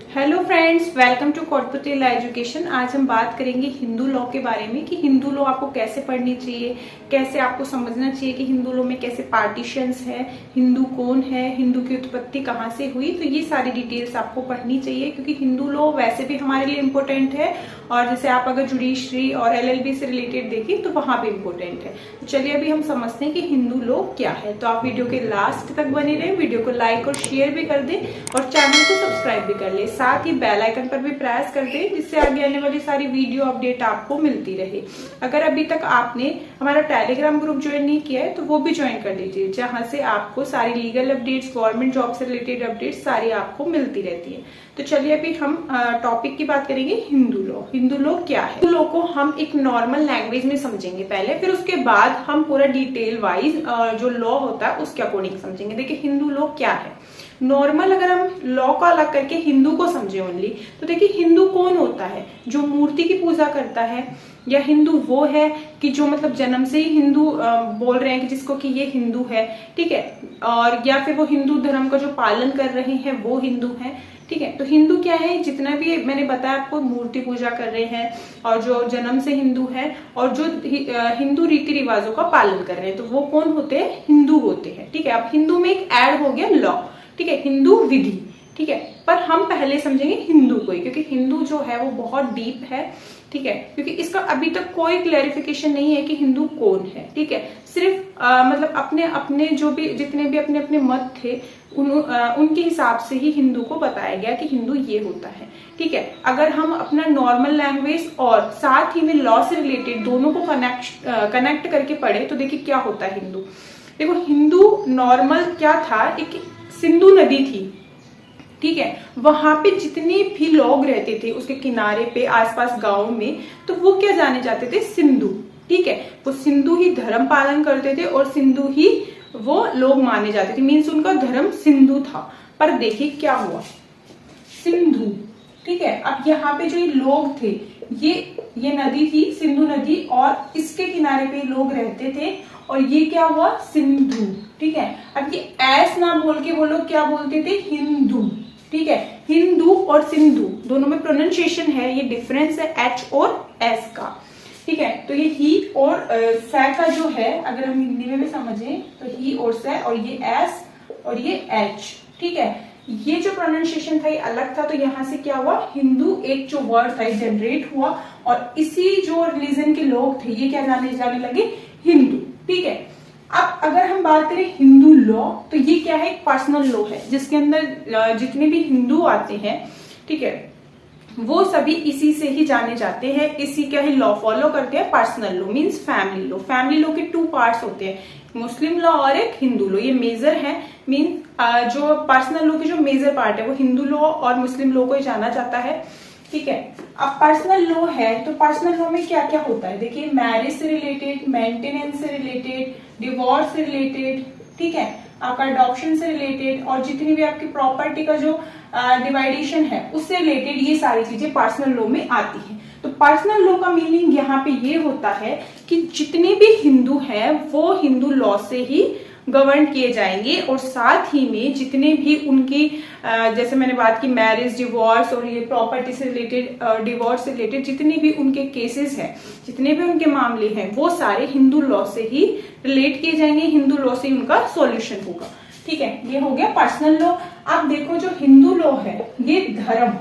Hello friends, welcome to corporate education. आज हम बात करेंगे हिंदू लॉ के बारे में कि हिंदू लॉ आपको कैसे पढ़नी चाहिए, कैसे आपको समझना चाहिए कि हिंदू लॉ में कैसे पार्टीशंस है, हिंदू कौन है, हिंदू की उत्पत्ति कहाँ से हुई। तो ये सारी डिटेल्स आपको पढ़नी चाहिए क्योंकि हिंदू लॉ वैसे भी हमारे लिए इम्पोर्टेंट है और जैसे आप अगर जुडिशरी और एलएलबी से रिलेटेड देखें तो वहां भी इम्पोर्टेंट है। तो चलिए अभी हम समझते हैं कि हिंदू लॉ क्या है। तो आप वीडियो के लास्ट तक बने रहें, वीडियो को लाइक और शेयर भी कर दें और चैनल को सब्सक्राइब भी कर ले, साथ ही बेल आइकन पर भी प्रेस कर दें जिससे आगे आने वाली सारी वीडियो अपडेट आपको मिलती रहे। अगर अभी तक आपने हमारा टेलीग्राम ग्रुप ज्वाइन नहीं किया है तो वो भी ज्वाइन कर लीजिए, जहां से आपको सारी लीगल अपडेट्स, गवर्नमेंट जॉब से रिलेटेड अपडेट्स सारी आपको मिलती रहती है। तो चलिए अभी हम टॉपिक की बात करेंगे हिंदू लॉ। हिंदू लॉ क्या है? हिंदू लॉ को हम एक नॉर्मल लैंग्वेज में समझेंगे पहले, फिर उसके बाद हम पूरा डिटेल वाइज जो लॉ होता है उसके अकॉर्डिंग समझेंगे। देखिए हिंदू लॉ क्या है। नॉर्मल अगर हम लॉ को अलग करके हिंदू को समझे ओनली, तो देखिए हिंदू कौन होता है? जो मूर्ति की पूजा करता है, या हिंदू वो है कि जो मतलब जन्म से ही हिंदू बोल रहे हैं कि जिसको कि ये हिंदू है, ठीक है, और या फिर वो हिंदू धर्म का जो पालन कर रहे हैं वो हिंदू है, ठीक है। तो हिंदू क्या है? जितना भी मैंने बताया आपको, मूर्ति पूजा कर रहे हैं और जो जन्म से हिंदू है और जो हिंदू रीति रिवाजों का पालन कर रहे हैं, तो वो कौन होते हैं? हिंदू होते हैं, ठीक है। अब हिंदू में एक ऐड हो गया लॉ, ठीक है, हिंदू विधि, ठीक है। पर हम पहले समझेंगे हिंदू को ही, क्योंकि हिंदू जो है वो बहुत डीप है, ठीक है, क्योंकि इसका अभी तक कोई क्लैरिफिकेशन नहीं है कि हिंदू कौन है, ठीक है। सिर्फ मतलब अपने अपने जो भी जितने भी अपने अपने मत थे उनके हिसाब से ही हिंदू को बताया गया कि हिंदू ये होता है, ठीक है। अगर हम अपना नॉर्मल लैंग्वेज और साथ ही में लॉ से रिलेटेड दोनों को कनेक्ट करके पढ़े तो देखिए क्या होता है हिंदू। देखो हिंदू नॉर्मल क्या था, एक सिंधु नदी थी, ठीक है, वहां पे जितने भी लोग रहते थे उसके किनारे पे आसपास गांव में, तो वो क्या जाने जाते थे? सिंधु, ठीक है। वो सिंधु ही धर्म पालन करते थे और सिंधु ही वो लोग माने जाते थे, मीन्स उनका धर्म सिंधु था। पर देखिए क्या हुआ, सिंधु, ठीक है। अब यहाँ पे जो ये लोग थे, ये नदी थी सिंधु नदी और इसके किनारे पे लोग रहते थे और ये क्या हुआ? सिंधु, ठीक है। अब ये एस ना बोल के वो लोग क्या बोलते थे? हिंदू, ठीक है। हिंदू और सिंधु दोनों में प्रोनाउंसिएशन है, ये डिफरेंस है एच और एस का, ठीक है। तो ये ही और सै का जो है, अगर हम हिंदी में भी समझें तो ही और सै, और ये एस और ये एच, ठीक है। ये जो प्रोनाउंसिएशन था ये अलग था, तो यहाँ से क्या हुआ? हिंदू एक जो वर्ड था जनरेट हुआ और इसी जो रिलीजन के लोग थे ये क्या जाने लगे? हिंदू, ठीक है। अब अगर हम बात करें हिंदू लॉ, तो ये क्या है? एक पर्सनल लॉ है जिसके अंदर जितने भी हिंदू आते हैं, ठीक है, वो सभी इसी से ही जाने जाते हैं, इसी का ही लॉ फॉलो करते हैं। Personal law means family law. Family law के टू पार्ट्स होते हैं, मुस्लिम लॉ और एक हिंदू लॉ। ये मेजर है, मीन जो पर्सनल लॉ की जो मेजर पार्ट है वो हिंदू लॉ और मुस्लिम लॉ को ही जाना जाता है, ठीक है। अब पर्सनल लॉ है तो पर्सनल लॉ में क्या क्या होता है? देखिए मैरिज से रिलेटेड, मेंटेनेंस से रिलेटेड, डिवोर्स से रिलेटेड, ठीक है, आपका अडॉप्शन से रिलेटेड और जितनी भी आपकी प्रॉपर्टी का जो डिवाइडेशन है उससे रिलेटेड, ये सारी चीजें पर्सनल लॉ में आती हैं। तो पर्सनल लॉ का मीनिंग यहाँ पे ये होता है कि जितने भी हिंदू हैं वो हिंदू लॉ से ही गवर्न किए जाएंगे और साथ ही में जितने भी उनकी जैसे मैंने बात की मैरिज, डिवोर्स और ये प्रॉपर्टी से रिलेटेड, डिवोर्स से रिलेटेड जितने भी उनके केसेस हैं, जितने भी उनके मामले हैं, वो सारे हिंदू लॉ से ही रिलेट किए जाएंगे, हिंदू लॉ से ही उनका सॉल्यूशन होगा, ठीक है। ये हो गया पर्सनल लॉ। आप देखो जो हिंदू लॉ है ये धर्म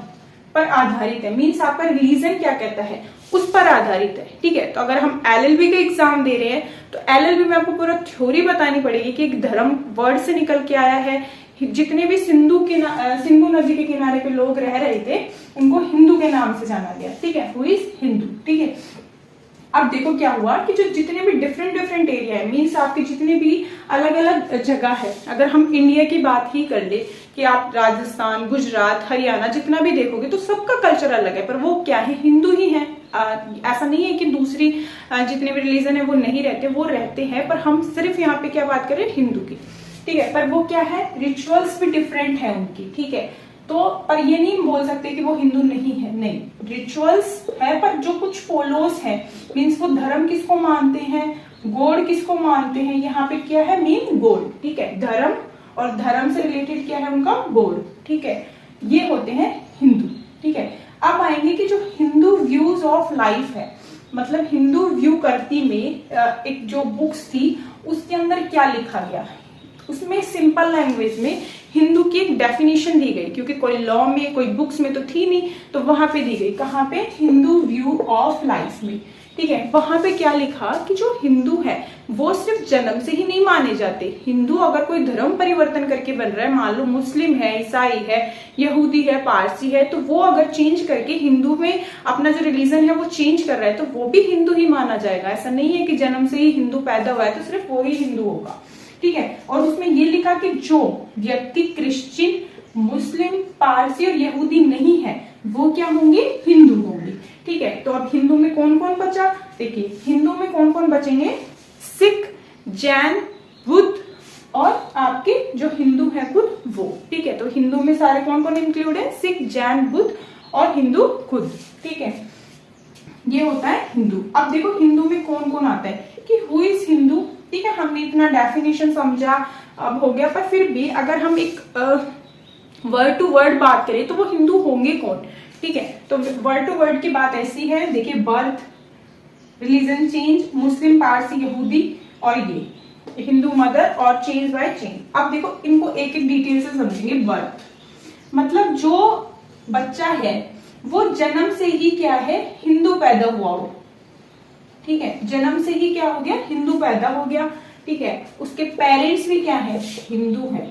पर आधारित है, मीन्स आपका रिलीजन क्या कहता है उस पर आधारित है, ठीक है। तो अगर हम एलएलबी का एग्जाम दे रहे हैं तो एलएलबी में आपको पूरा थ्योरी बतानी पड़ेगी कि एक धर्म वर्ड से निकल के आया है। जितने भी सिंधु नदी के किनारे पे लोग रह रहे थे उनको हिंदू के नाम से जाना गया, ठीक है, हु इज हिंदू, ठीक है। अब देखो क्या हुआ कि जो जितने भी डिफरेंट एरिया है, मीन्स आपके जितने भी अलग अलग जगह है, अगर हम इंडिया की बात ही कर ले कि आप राजस्थान, गुजरात, हरियाणा जितना भी देखोगे तो सबका कल्चर अलग है, पर वो क्या है? हिंदू ही है। ऐसा नहीं है कि दूसरी जितने भी रिलीजन है वो नहीं रहते, वो रहते हैं, पर हम सिर्फ यहाँ पे क्या बात करें? हिंदू की, ठीक है। पर वो क्या है? रिचुअल्स भी डिफरेंट है उनकी, ठीक है। तो पर ये नहीं बोल सकते कि वो हिंदू नहीं है, नहीं, रिचुअल्स है पर जो कुछ फॉलोस है, मीन्स वो धर्म किसको मानते हैं, गॉड किसको मानते हैं, यहाँ पे क्या है? मीन गॉड, ठीक है। धर्म और धर्म से रिलेटेड क्या है उनका? गॉड, ठीक है। ये होते हैं हिंदू, ऑफ लाइफ है, मतलब हिंदू व्यू करती में एक जो बुक्स थी उसके अंदर क्या लिखा गया, उसमें सिंपल लैंग्वेज में हिंदू की एक डेफिनेशन दी गई, क्योंकि कोई लॉ में कोई बुक्स में तो थी नहीं, तो वहां पे दी गई। कहाँ पे? हिंदू व्यू ऑफ लाइफ में, ठीक है। वहां पे क्या लिखा कि जो हिंदू है वो सिर्फ जन्म से ही नहीं माने जाते। हिंदू अगर कोई धर्म परिवर्तन करके बन रहा है, मान लो मुस्लिम है, ईसाई है, यहूदी है, पारसी है, तो वो अगर चेंज करके हिंदू में अपना जो रिलीजन है वो चेंज कर रहा है तो वो भी हिंदू ही माना जाएगा। ऐसा नहीं है कि जन्म से ही हिंदू पैदा हुआ है तो सिर्फ वो ही हिंदू होगा, ठीक है। और उसमें ये लिखा कि जो व्यक्ति क्रिश्चियन, मुस्लिम, पारसी और यहूदी नहीं है वो क्या होंगे? हिंदू होंगे, ठीक है। तो अब हिंदू में कौन कौन बचा? देखिए हिंदू में कौन कौन बचेंगे? सिख, जैन, बुद्ध और आपके जो हिंदू है खुद वो, ठीक है। तो हिंदू में सारे कौन कौन इंक्लूड है? सिख, जैन, बुद्ध और हिंदू खुद, ठीक है। ये होता है हिंदू। अब देखो हिंदू में कौन कौन आता है कि हु इज हिंदू, ठीक है। हमने इतना डेफिनेशन समझा, अब हो गया, पर फिर भी अगर हम एक वर्ड टू वर्ड बात करें तो वो हिंदू होंगे कौन, ठीक है। तो वर्ड टू वर्ड की बात ऐसी है, देखिए बर्थ, रिलीजन चेंज, मुस्लिम, पारसी, यहूदी और ये हिंदू मदर और चेंज बाय चेंज। अब देखो इनको एक एक डिटेल से समझेंगे। बर्थ मतलब जो बच्चा है वो जन्म से ही क्या है? हिंदू पैदा हुआ हो, ठीक है। जन्म से ही क्या हो गया? हिंदू पैदा हो गया, ठीक है। उसके पेरेंट्स भी क्या है? हिंदू है,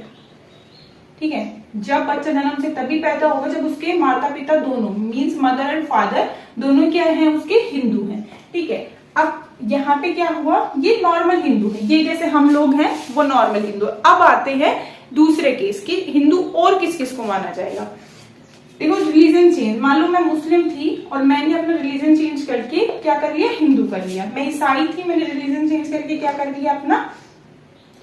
ठीक है। जब बच्चा जन्म से तभी पैदा होगा जब उसके माता पिता दोनों मींस मदर एंड फादर दोनों क्या हैं? उसके हिंदू हैं, ठीक है। अब यहाँ पे क्या हुआ? ये नॉर्मल हिंदू है, ये जैसे हम लोग हैं वो नॉर्मल हिंदू। अब आते हैं दूसरे केस की, हिंदू और किस किस को माना जाएगा। देखो रिलीजन चेंज, मान लो मैं मुस्लिम थी और मैंने अपना रिलीजन चेंज करके क्या कर लिया? हिंदू कर लिया। मैं ईसाई थी, मैंने रिलीजन चेंज करके क्या कर लिया? अपना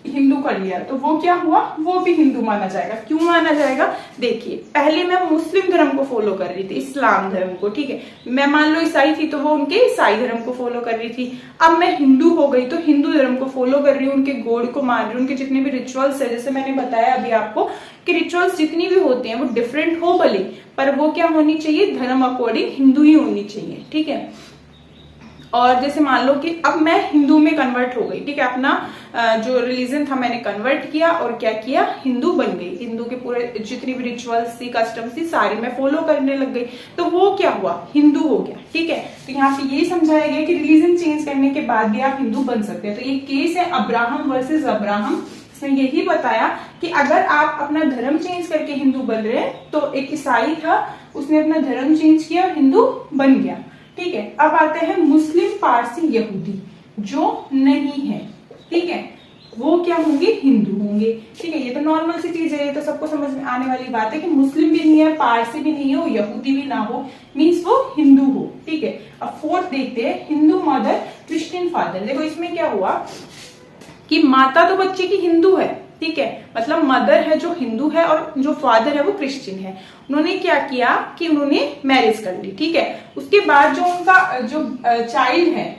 हिंदू कर लिया, तो वो क्या हुआ? वो भी हिंदू माना जाएगा। क्यों माना जाएगा? देखिए पहले मैं मुस्लिम धर्म को फॉलो कर रही थी, इस्लाम धर्म को, ठीक है। मैं मान लो ईसाई थी तो वो उनके ईसाई धर्म को फॉलो कर रही थी। अब मैं हिंदू हो गई तो हिंदू धर्म को फॉलो कर रही हूँ, उनके गॉड को मान रही हूँ, उनके जितने भी रिचुअल्स है, जैसे मैंने बताया अभी आपको कि रिचुअल्स जितनी भी होती हैं वो डिफरेंट हो भले, पर वो क्या होनी चाहिए? धर्म अकॉर्डिंग हिंदू ही होनी चाहिए, ठीक है। और जैसे मान लो कि अब मैं हिंदू में कन्वर्ट हो गई, ठीक है। अपना जो रिलीजन था मैंने कन्वर्ट किया और क्या किया? हिंदू बन गई। हिंदू के पूरे जितनी भी रिचुअल्स थी, कस्टम्स थी, सारे मैं फॉलो करने लग गई, तो वो क्या हुआ? हिंदू हो गया, ठीक है। तो यहाँ पे ये समझाया गया कि रिलीजन चेंज करने के बाद भी आप हिंदू बन सकते हैं। तो ये केस है अब्राहम वर्सेस अब्राहम। इसमें यही बताया कि अगर आप अपना धर्म चेंज करके हिंदू बन रहे हैं, तो एक ईसाई था उसने अपना धर्म चेंज किया और हिंदू बन गया, ठीक है। अब आते हैं मुस्लिम, पारसी, यहूदी जो नहीं है, ठीक है, वो क्या होंगे? हिंदू होंगे, ठीक है। ये तो नॉर्मल सी चीज है, ये तो सबको समझ में आने वाली बात है कि मुस्लिम भी नहीं है, पारसी भी नहीं हो, यहूदी भी ना हो, मीन्स वो हिंदू हो, ठीक है। अब फोर्थ देखते हैं, हिंदू मदर, क्रिश्चियन फादर। देखो इसमें क्या हुआ कि माता तो बच्चे की हिंदू है, ठीक है, मतलब मदर है जो हिंदू है और जो फादर है वो क्रिश्चियन है। उन्होंने क्या किया कि उन्होंने मैरिज कर ली, ठीक है। उसके बाद जो उनका जो चाइल्ड है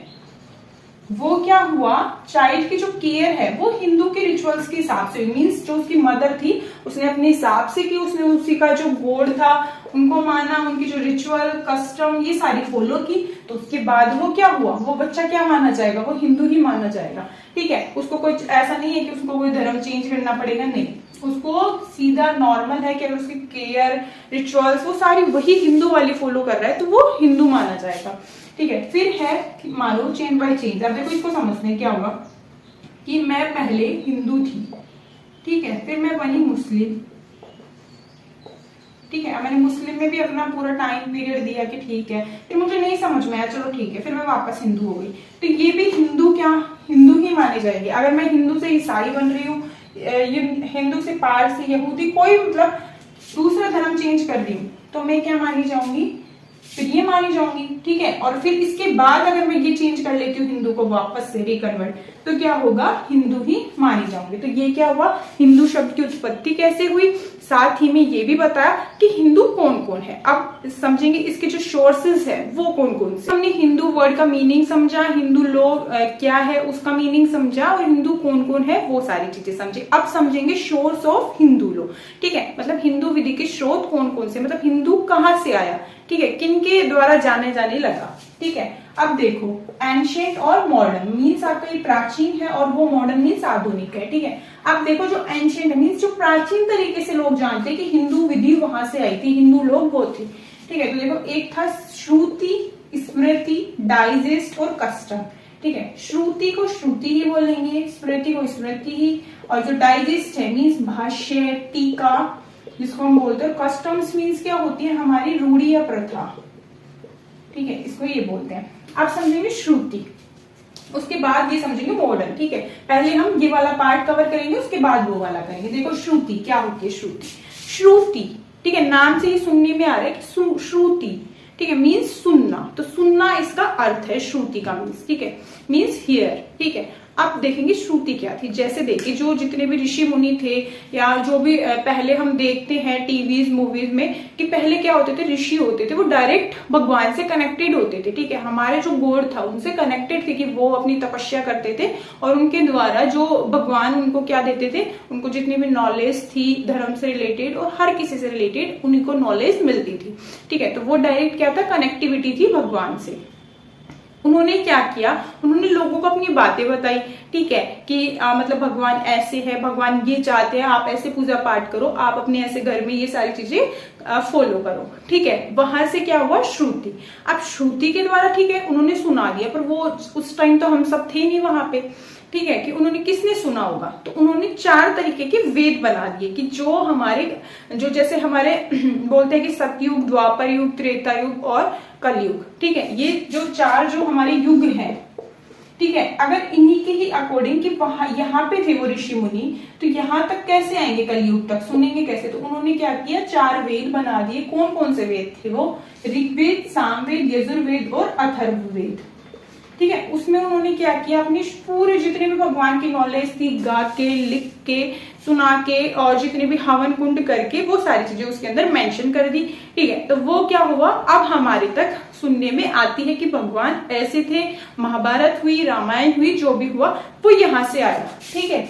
वो क्या हुआ? चाइल्ड की जो केयर है वो हिंदू के रिचुअल्स के हिसाब से, मीन्स जो उसकी मदर थी उसने अपने हिसाब से की, उसने उसी का जो गॉड था उनको माना, उनकी जो रिचुअल कस्टम ये सारी फॉलो की। तो उसके बाद वो क्या हुआ? वो बच्चा क्या माना जाएगा? वो हिंदू ही माना जाएगा, ठीक है। उसको कोई ऐसा नहीं है कि उसको कोई धर्म चेंज करना पड़ेगा, नहीं, उसको सीधा नॉर्मल है कि अगर उसकी केयर रिचुअल्स वो सारी वही हिंदू वाली फॉलो कर रहा है तो वो हिंदू माना जाएगा, ठीक है। फिर है मान लो चेंज बाय चेंज। अब देखो इसको समझने क्या होगा कि मैं पहले हिंदू थी, ठीक है, फिर मैं बनी मुस्लिम, ठीक है। मैंने मुस्लिम में भी अपना पूरा टाइम पीरियड दिया कि ठीक है, फिर मुझे नहीं समझ में आया, चलो ठीक है, फिर मैं वापस हिंदू हो गई, तो ये भी हिंदू क्या? हिंदू ही माने जाएंगे। अगर मैं हिंदू से ईसाई बन रही हूँ, हिंदू से पारसी, यहूदी, कोई मतलब दूसरा धर्म चेंज कर रही हूँ, तो मैं क्या मानी जाऊंगी? फिर ये मानी जाऊंगी, ठीक है। और फिर इसके बाद अगर मैं ये चेंज कर लेती हूँ हिंदू को वापस से रिकन्वर्ट, तो क्या होगा? हिंदू ही मानी जाऊंगी। तो ये क्या हुआ? हिंदू शब्द की उत्पत्ति कैसे हुई, साथ ही में ये भी बताया कि हिंदू कौन कौन है। अब समझेंगे इसके जो सोर्सेज है वो कौन कौन से। हमने हिंदू वर्ड का मीनिंग समझा, हिंदू लोग क्या है उसका मीनिंग समझा, और हिंदू कौन कौन है वो सारी चीजें समझे। अब समझेंगे सोर्स ऑफ हिंदू लोग, ठीक है, मतलब हिंदू विधि के स्रोत कौन कौन से, मतलब हिंदू कहाँ से आया, ठीक है, किन के द्वारा जाने जाने लगा। ठीक है, अब देखो एंशिएंट और मॉडर्न मीन्स आपका ये प्राचीन है और वो मॉडर्न मीन्स आधुनिक है। ठीक है, अब देखो जो एंशिएंट मीन्स जो प्राचीन तरीके से लोग जानते हैं कि हिंदू विधि वहां से आई थी, हिंदू लोग वो थे। ठीक है, तो देखो एक था श्रुति, स्मृति, डाइजेस्ट और कस्टम। ठीक है, श्रुति को श्रुति ही बोलेंगे, स्मृति को स्मृति ही, और जो डाइजेस्ट है मीन्स भाष्य, टीका जिसको हम बोलते हैं। कस्टम्स मीन्स क्या होती है, हमारी रूढ़ी या प्रथा। ठीक है, इसको ये बोलते हैं। आप समझेंगे श्रुति, उसके बाद ये समझेंगे मॉडर्न। ठीक है, पहले हम ये वाला पार्ट कवर करेंगे, उसके बाद वो वाला करेंगे। देखो श्रुति क्या होती है, श्रुति, श्रुति ठीक है, नाम से ही सुनने में आ रहा है कि श्रुति, ठीक है, मीन्स सुनना। तो सुनना इसका अर्थ है श्रुति का मीन्स। ठीक है, मीन्स हियर। ठीक है, अब देखेंगे श्रुति क्या थी। जैसे देखिए जो जितने भी ऋषि मुनि थे या जो भी पहले हम देखते हैं टीवीज मूवीज में कि पहले क्या होते थे, ऋषि होते थे वो डायरेक्ट भगवान से कनेक्टेड होते थे। ठीक है, हमारे जो गॉड था उनसे कनेक्टेड थे कि वो अपनी तपस्या करते थे और उनके द्वारा जो भगवान उनको क्या देते थे, उनको जितनी भी नॉलेज थी धर्म से रिलेटेड और हर किसी से रिलेटेड उनको नॉलेज मिलती थी। ठीक है, तो वो डायरेक्ट क्या था, कनेक्टिविटी थी भगवान से। उन्होंने क्या किया, उन्होंने लोगों को अपनी बातें बताई। ठीक है, कि मतलब भगवान ऐसे है, भगवान ये चाहते हैं, आप ऐसे पूजा पाठ करो, आप अपने ऐसे घर में ये सारी चीजें फॉलो करो। ठीक है, वहां से क्या हुआ, श्रुति। अब श्रुति के द्वारा ठीक है उन्होंने सुना दिया, पर वो उस टाइम तो हम सब थे नहीं वहां पे। ठीक है, कि उन्होंने किसने सुना होगा, तो उन्होंने 4 तरीके के वेद बना दिए कि जो हमारे जो जैसे हमारे बोलते हैं कि सतयुग, द्वापर युग, त्रेता युग और कलयुग। ठीक है, ये जो 4 जो हमारे युग हैं, ठीक है, अगर इन्हीं के ही अकॉर्डिंग कि वहां यहाँ पे थे वो ऋषि मुनि, तो यहाँ तक कैसे आएंगे, कलयुग तक सुनेंगे कैसे। तो उन्होंने क्या किया, 4 वेद बना दिए। कौन कौन से वेद थे वो, ऋग्वेद, सामवेद, यजुर्वेद और अथर्ववेद। ठीक है, उसमें उन्होंने क्या किया, अपनी पूरे जितने भी भगवान की नॉलेज थी गा के, लिख के, सुना के और जितने भी हवन कुंड करके वो सारी चीजें उसके अंदर मेंशन कर दी। ठीक है, तो वो क्या हुआ, अब हमारे तक सुनने में आती है कि भगवान ऐसे थे, महाभारत हुई, रामायण हुई, जो भी हुआ वो यहाँ से आया। ठीक है,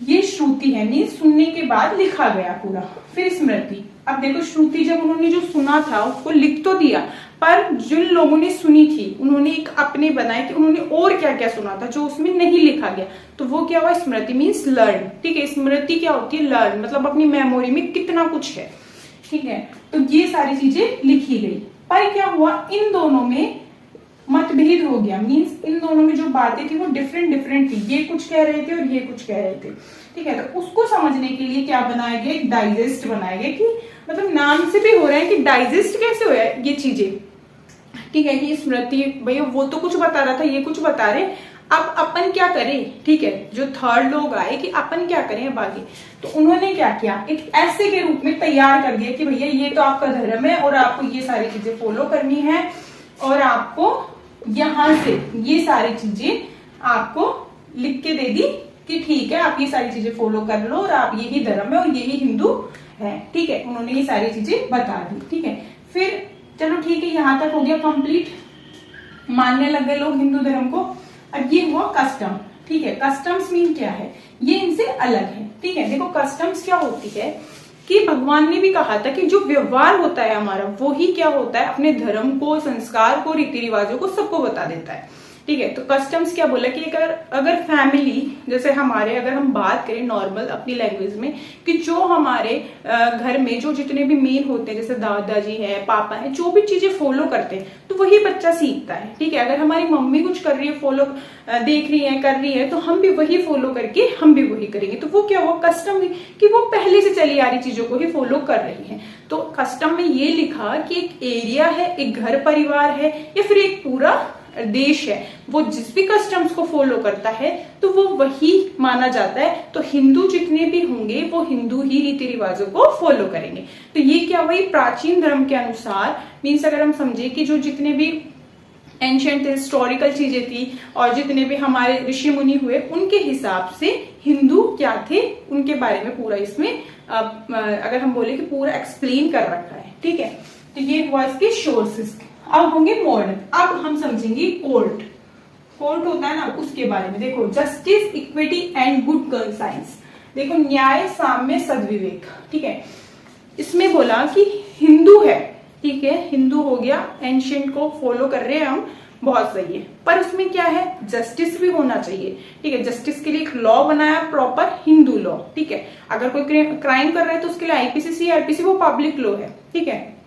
ये श्रुति है, मीन्स सुनने के बाद लिखा गया पूरा। फिर स्मृति, अब देखो श्रुति जब उन्होंने जो सुना था उसको लिख तो दिया, पर जिन लोगों ने सुनी थी उन्होंने एक अपने बनाए कि उन्होंने और क्या क्या सुना था जो उसमें नहीं लिखा गया, तो वो क्या हुआ, स्मृति मीन्स लर्न। ठीक है, स्मृति क्या होती है, लर्न, मतलब अपनी मेमोरी में कितना कुछ है। ठीक है, तो ये सारी चीजें लिखी गई, पर क्या हुआ, इन दोनों में मतभेद हो गया। मीन्स इन दोनों में जो बातें थी वो डिफरेंट थी, ये कुछ कह रहे थे और ये कुछ कह रहे थे। ठीक है, तो उसको समझने के लिए क्या बनाया गया, एक डाइजेस्ट बनाया गया, कि मतलब नाम से भी हो रहा है कि डाइजेस्ट कैसे हो ये चीजें। ठीक है, कि स्मृति भैया वो तो कुछ बता रहा था, ये कुछ बता रहे, अब अपन क्या करें। ठीक है, जो थर्ड लोग आए कि अपन क्या करें अब आगे, तो उन्होंने क्या किया, एक ऐसे के रूप में तैयार कर दिया कि भैया ये तो आपका धर्म है और आपको ये सारी चीजें फॉलो करनी है और आपको यहां से ये सारी चीजें आपको लिख के दे दी कि ठीक है आप ये सारी चीजें फॉलो कर लो और आप यही धर्म है और यही हिंदू है। ठीक है, उन्होंने ये सारी चीजें बता दी। ठीक है, फिर चलो ठीक है, यहां तक हो गया कंप्लीट, मानने लग गए लोग हिंदू धर्म को। अब ये हुआ कस्टम। ठीक है, कस्टम्स मीन क्या है, ये इनसे अलग है। ठीक है, देखो कस्टम्स क्या होती है कि भगवान ने भी कहा था कि जो व्यवहार होता है हमारा वो ही क्या होता है, अपने धर्म को, संस्कार को, रीति रिवाजों को सबको बता देता है। ठीक है, तो कस्टम्स क्या बोला कि अगर फैमिली जैसे हमारे, अगर हम बात करें नॉर्मल अपनी लैंग्वेज में कि जो हमारे घर में जो जितने भी मेन होते हैं, जैसे दादाजी है, पापा है, जो भी चीजें फॉलो करते हैं तो वही बच्चा सीखता है। ठीक है, अगर हमारी मम्मी कुछ कर रही है, फॉलो देख रही है, कर रही है, तो हम भी वही फॉलो करके हम भी वही करेंगे। तो वो क्या हुआ, कस्टम कि वो पहले से चली आ रही चीजों को ही फॉलो कर रही है। तो कस्टम में ये लिखा कि एक एरिया है, एक घर परिवार है या फिर एक पूरा देश है, वो जिस भी कस्टम्स को फॉलो करता है तो वो वही माना जाता है। तो हिंदू जितने भी होंगे वो हिंदू ही रीति रिवाजों को फॉलो करेंगे। तो ये क्या वही प्राचीन धर्म के अनुसार, मीन्स अगर हम समझे कि जो जितने भी एंशिएंट हिस्टोरिकल चीजें थी और जितने भी हमारे ऋषि मुनि हुए उनके हिसाब से हिंदू क्या थे उनके बारे में पूरा इसमें अगर हम बोले कि पूरा एक्सप्लेन कर रखा है। ठीक है, तो ये हुआ इसके सोर्सेस। अब होंगे मॉडर्न। अब हम समझेंगे कोर्ट। कोर्ट होता है ना, उसके बारे में देखो, justice, equity and good conscience. देखो न्याय, साम्य, सद्विवेक। ठीक है, इसमें बोला कि हिंदू है, ठीक है, हिंदू बढ़िया, एंशियंट को फॉलो कर रहे हैं हम, बहुत सही है। पर उसमें क्या है, जस्टिस भी होना चाहिए, ठीक है। जस्टिस के लिए एक लॉ बनाया प्रॉपर, हिंदू लॉ, ठीक है। अगर कोई क्राइम कर रहा है तो उसके लिए आईपीसी, सीआरपीसी, वो पब्लिक लॉ है, ठीक है।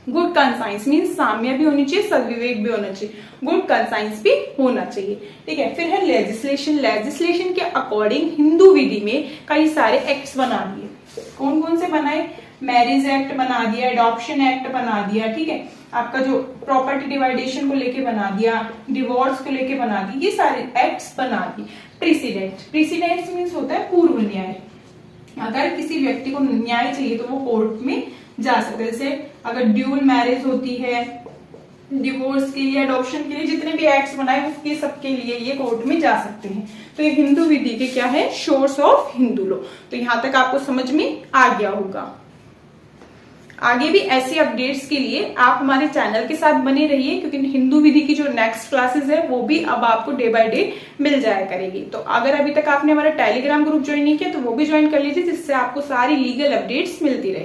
गुड कंसाइंस मीन्स साम्य भी होनी चाहिए, सद्विवेक भी होना चाहिए, गुड कंसाइंस भी होना चाहिए, ठीक है। फिर है लेजिस्लेशन। लेजिस्लेशन के अकॉर्डिंग हिंदू विधि में कई सारे एक्ट्स बना दिए। कौन कौन से बनाए, मैरिज एक्ट बना दिया, अडॉप्शन एक्ट बना दिया, ठीक है। आपका जो प्रॉपर्टी डिवाइडेशन को लेके बना दिया, डिवोर्स को लेके बना दी, ये सारे एक्ट्स बना दिए। प्रेसिडेंट, प्रेसिडेंट मीन्स होता है पूर्व न्याय। अगर किसी व्यक्ति को न्याय चाहिए तो वो कोर्ट में जा सकते हैं। जैसे अगर ड्यूल मैरिज होती है, डिवोर्स के लिए, अडॉप्शन के लिए, जितने भी एक्ट्स बनाए उसके सबके लिए ये कोर्ट में जा सकते हैं। तो ये हिंदू विधि के क्या है, सोर्स ऑफ हिंदू लॉ। तो यहां तक आपको समझ में आ गया होगा। आगे भी ऐसी अपडेट्स के लिए आप हमारे चैनल के साथ बने रहिए, क्योंकि हिंदू विधि की जो नेक्स्ट क्लासेस है वो भी अब आपको डे बाय डे मिल जाया करेगी। तो अगर अभी तक आपने हमारा टेलीग्राम ग्रुप ज्वाइन नहीं किया तो वो भी ज्वाइन कर लीजिए, जिससे आपको सारी लीगल अपडेट्स मिलती रहे।